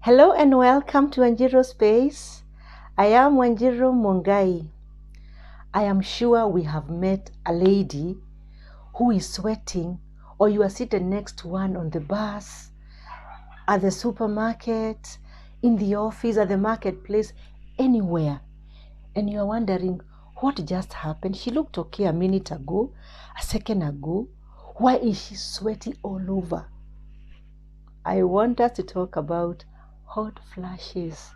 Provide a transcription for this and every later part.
Hello and welcome to Wanjiru Space. I am Wanjiru Mungai. I am sure we have met a lady who is sweating, or you are seated next to one on the bus, at the supermarket, in the office, at the marketplace, anywhere. And you are wondering, what just happened? She looked okay a minute ago, a second ago. Why is she sweaty all over? I want us to talk about hot flashes.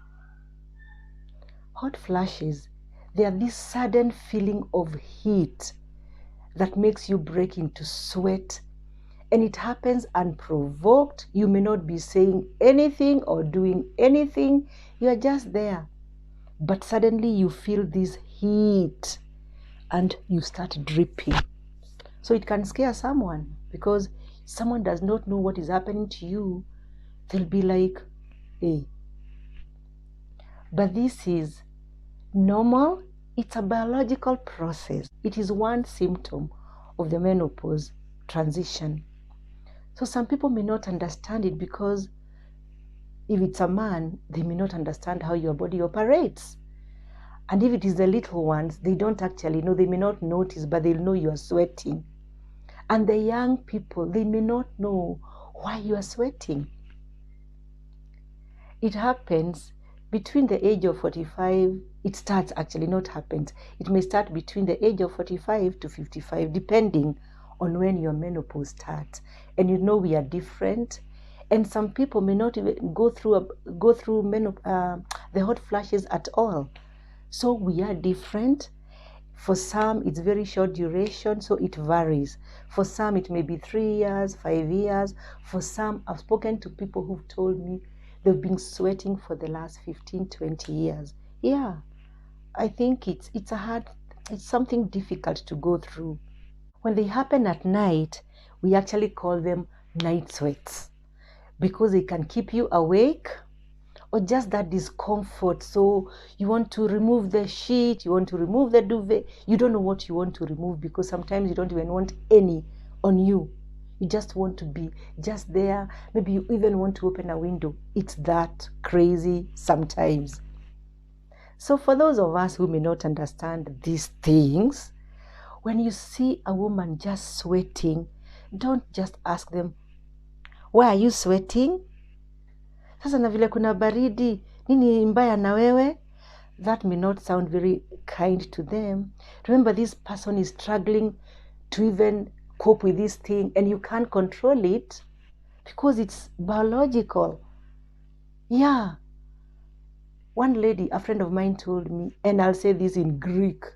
Hot flashes, they are this sudden feeling of heat that makes you break into sweat, and it happens unprovoked. You may not be saying anything or doing anything, you are just there, but suddenly you feel this heat and you start dripping. So it can scare someone, because someone does not know what is happening to you. They'll be like, hey. But this is normal. It's a biological process. It is one symptom of the menopause transition. So some people may not understand it, because if it's a man, they may not understand how your body operates. And if it is the little ones, they don't actually know. They may not notice, but they'll know you are sweating. And the young people, they may not know why you are sweating. It happens between the age of 45, it starts actually, not happens. It may start between the age of 45 to 55, depending on when your menopause starts. And you know we are different. And some people may not even go through the hot flashes at all. So we are different. For some, it's very short duration, so it varies. For some, it may be 3 years, 5 years. For some, I've spoken to people who've told me they've been sweating for the last 15, 20 years. Yeah, I think it's something difficult to go through. When they happen at night, we actually call them night sweats, because they can keep you awake, or just that discomfort. So you want to remove the sheet, you want to remove the duvet, you don't know what you want to remove, because sometimes you don't even want any on you. You just want to be just there. Maybe you even want to open a window. It's that crazy sometimes. So for those of us who may not understand these things, when you see a woman just sweating, don't just ask them, why are you sweating? Sasa na vile kuna baridi, nini mbaya na wewe? That may not sound very kind to them. Remember, this person is struggling to even cope with this thing, and you can't control it because it's biological. Yeah. One lady, a friend of mine, told me, and I'll say this in Greek.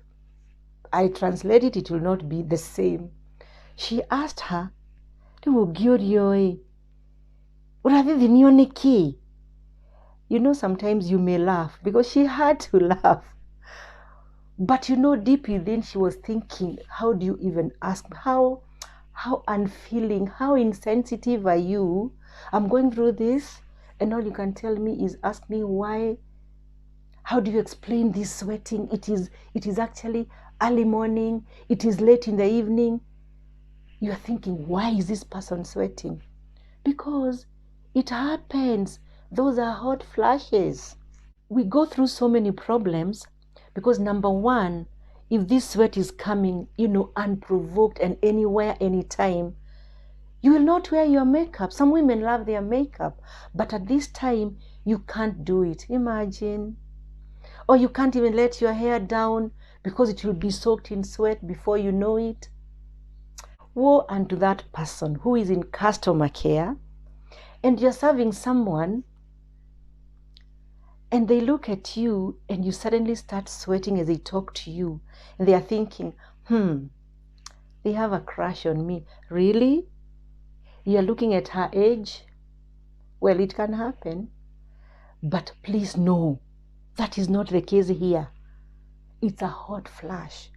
I translate it, it will not be the same. She asked her, you know, sometimes you may laugh, because she had to laugh. But you know, deep within, she was thinking, how do you even ask? How unfeeling, how insensitive are you? I'm going through this, and all you can tell me is ask me why. How do you explain this sweating? It is actually early morning. It is late in the evening. You're thinking, why is this person sweating? Because it happens. Those are hot flashes. We go through so many problems because, number one, if this sweat is coming, unprovoked and anywhere, anytime, you will not wear your makeup. Some women love their makeup, but at this time, you can't do it. Imagine. Or you can't even let your hair down because it will be soaked in sweat before you know it. Woe unto that person who is in customer care and you're serving someone, and they look at you and you suddenly start sweating as they talk to you. And they are thinking, they have a crush on me. Really? You're looking at her age? Well, it can happen. But please know, that is not the case here. It's a hot flash.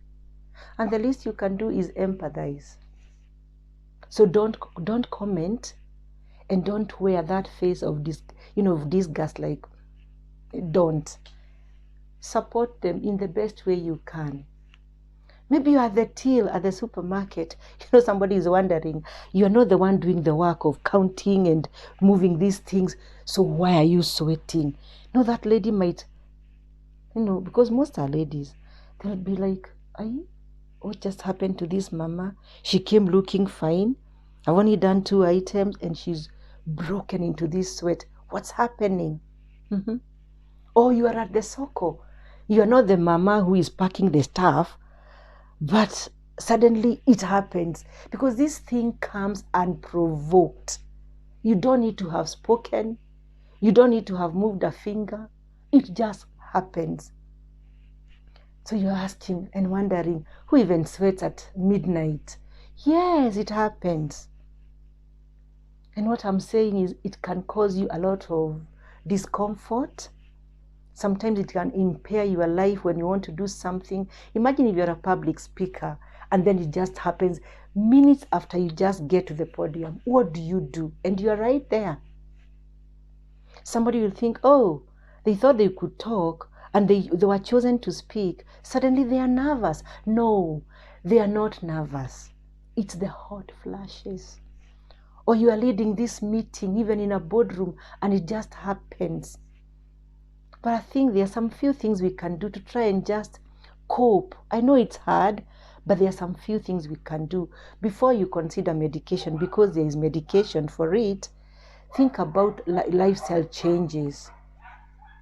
And the least you can do is empathize. So don't comment, and don't wear that face of disgust, like, don't. Support them in the best way you can. Maybe you are at the till at the supermarket. Somebody is wondering, you're not the one doing the work of counting and moving these things. So why are you sweating? No, that lady might, because most are ladies. They'll be like, what just happened to this mama? She came looking fine. I've only done 2 items and she's broken into this sweat. What's happening? Or you are at the soko. You are not the mama who is packing the stuff, but suddenly it happens because this thing comes unprovoked. You don't need to have spoken. You don't need to have moved a finger. It just happens. So you're asking and wondering, who even sweats at midnight? Yes, it happens. And what I'm saying is it can cause you a lot of discomfort. Sometimes it can impair your life when you want to do something. Imagine if you're a public speaker and then it just happens minutes after you just get to the podium. What do you do? And you're right there. Somebody will think, oh, they thought they could talk and they were chosen to speak. Suddenly they are nervous. No, they are not nervous. It's the hot flashes. Or you are leading this meeting, even in a boardroom, and it just happens. But I think there are some few things we can do to try and just cope. I know it's hard, but there are some few things we can do before you consider medication, because there is medication for it. Think about lifestyle changes.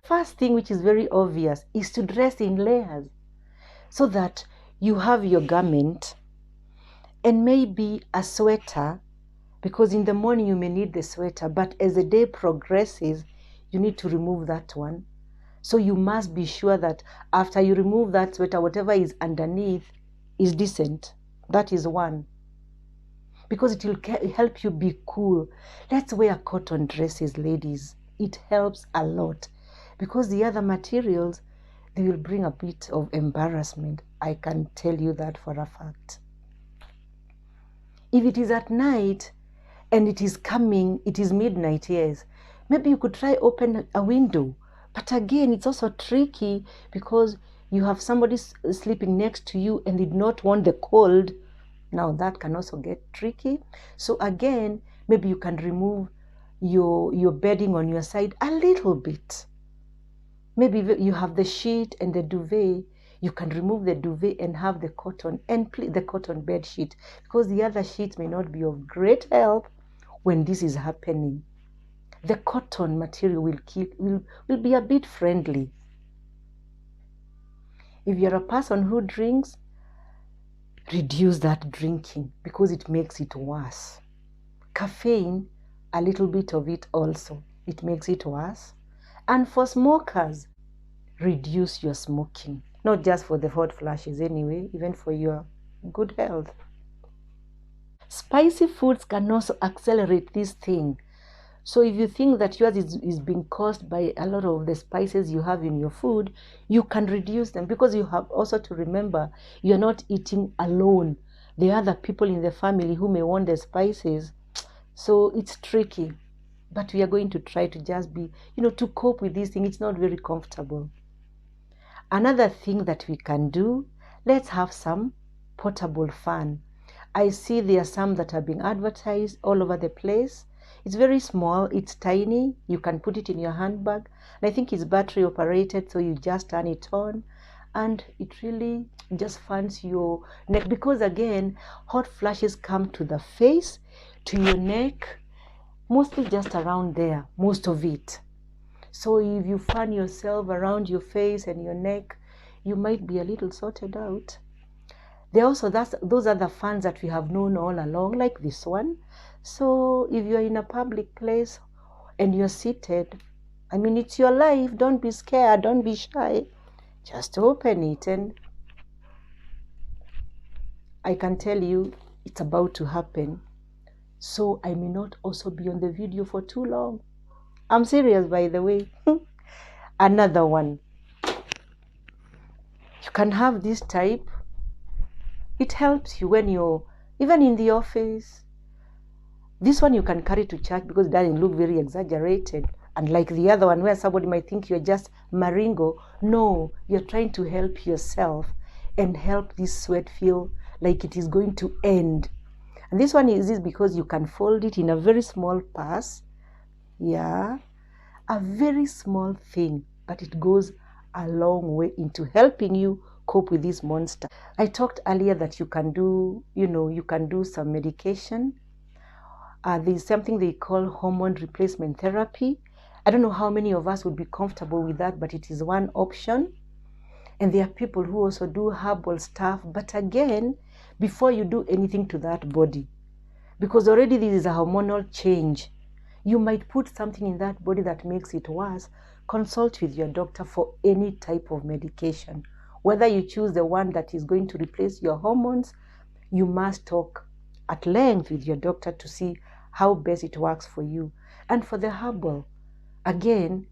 First thing, which is very obvious, is to dress in layers so that you have your garment and maybe a sweater, because in the morning you may need the sweater, but as the day progresses, you need to remove that one. So you must be sure that after you remove that sweater, whatever is underneath is decent. That is one. Because it will help you be cool. Let's wear cotton dresses, ladies. It helps a lot. Because the other materials, they will bring a bit of embarrassment. I can tell you that for a fact. If it is at night and it is midnight, yes, maybe you could try open a window. But again, it's also tricky because you have somebody sleeping next to you and did not want the cold. Now that can also get tricky. So again, maybe you can remove your bedding on your side a little bit. Maybe you have the sheet and the duvet. You can remove the duvet and have the cotton bed sheet, because the other sheets may not be of great help when this is happening. The cotton material will be a bit friendly. If you're a person who drinks, reduce that drinking because it makes it worse. Caffeine, a little bit of it also, it makes it worse. And for smokers, reduce your smoking. Not just for the hot flashes anyway, even for your good health. Spicy foods can also accelerate this thing. So if you think that yours is being caused by a lot of the spices you have in your food, you can reduce them, because you have also to remember you're not eating alone. There are other people in the family who may want the spices. So it's tricky. But we are going to try to just be, to cope with this thing. It's not very comfortable. Another thing that we can do, let's have some portable fan. I see there are some that are being advertised all over the place. It's very small, it's tiny, you can put it in your handbag. And I think it's battery operated, so you just turn it on and it really just fans your neck. Because again, hot flashes come to the face, to your neck, mostly just around there, most of it. So if you fan yourself around your face and your neck, you might be a little sorted out. There also, those are the fans that we have known all along, like this one. So if you're in a public place and you're seated, it's your life. Don't be scared. Don't be shy. Just open it, and I can tell you it's about to happen. So I may not also be on the video for too long. I'm serious, by the way. Another one. You can have this type. It helps you when you're even in the office. This one you can carry to church because it doesn't look very exaggerated. Unlike the other one where somebody might think you're just maringo. No, you're trying to help yourself. and help this sweat feel like it is going to end. And this one is because you can fold it in a very small pass. Yeah, a very small thing, but it goes a long way into helping you cope with this monster. I talked earlier that you can do, you can do some medication. There's something they call hormone replacement therapy. I don't know how many of us would be comfortable with that, but it is one option. And there are people who also do herbal stuff. But again, before you do anything to that body, because already this is a hormonal change, you might put something in that body that makes it worse. Consult with your doctor for any type of medication. Whether you choose the one that is going to replace your hormones, you must talk at length with your doctor to see how best it works for you. And for the herbal, again,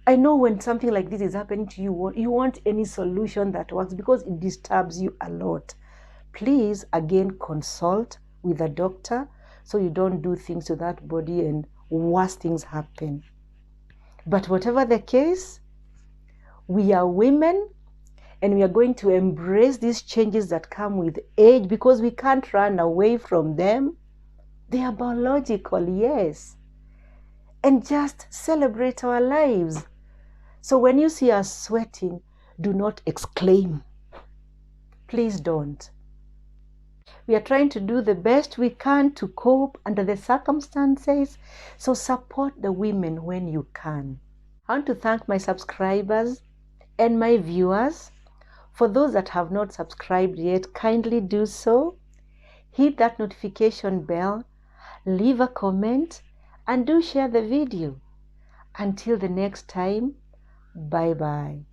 I know when something like this is happening to you, you want any solution that works because it disturbs you a lot. Please, again, consult with a doctor so you don't do things to that body and worse things happen. But whatever the case, we are women and we are going to embrace these changes that come with age because we can't run away from them. They are biological, yes. And just celebrate our lives. So when you see us sweating, do not exclaim. Please don't. We are trying to do the best we can to cope under the circumstances, so support the women when you can. I want to thank my subscribers and my viewers. For those that have not subscribed yet, kindly do so. Hit that notification bell, leave a comment, and do share the video. Until the next time, bye-bye.